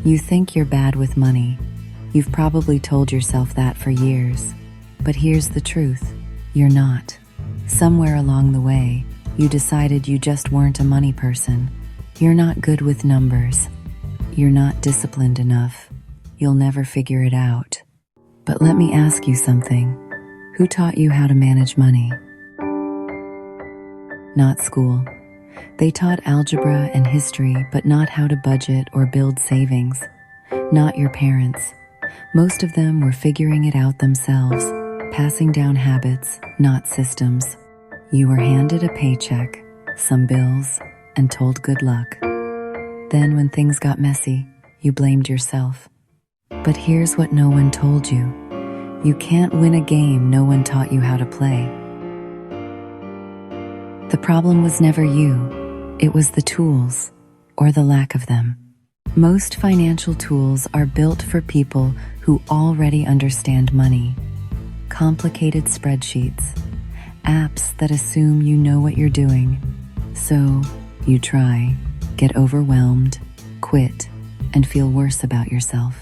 You think you're bad with money. You've probably told yourself that for years. But here's the truth. You're not. Somewhere along the way, you decided you just weren't a money person. You're not good with numbers. You're not disciplined enough. You'll never figure it out. But let me ask you something. Who taught you how to manage money? Not school. They taught algebra and history, but not how to budget or build savings. Not your parents. Most of them were figuring it out themselves, passing down habits, not systems. You were handed a paycheck, some bills, and told good luck. Then when things got messy, you blamed yourself. But here's what no one told you. You can't win a game no one taught you how to play. The problem was never you. It was the tools, or the lack of them. Most financial tools are built for people who already understand money. Complicated spreadsheets, apps that assume you know what you're doing. So, you try, get overwhelmed, quit, and feel worse about yourself.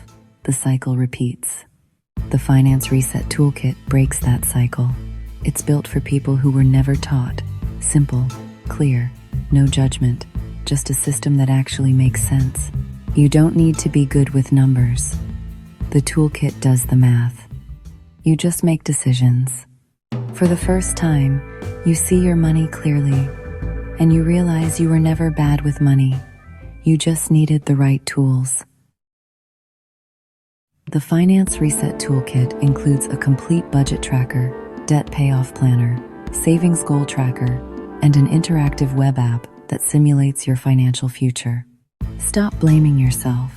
The cycle repeats. The Finance Reset Toolkit breaks that cycle. It's built for people who were never taught. Simple, clear, no judgment, just a system that actually makes sense. You don't need to be good with numbers. The toolkit does the math. You just make decisions. For the first time, you see your money clearly, and you realize you were never bad with money. You just needed the right tools. The Finance Reset Toolkit includes a complete budget tracker, debt payoff planner, savings goal tracker, and an interactive web app that simulates your financial future. Stop blaming yourself.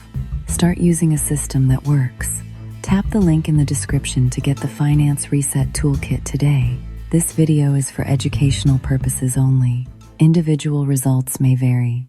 Start using a system that works. Tap the link in the description to get the Finance Reset Toolkit today. This video is for educational purposes only. Individual results may vary.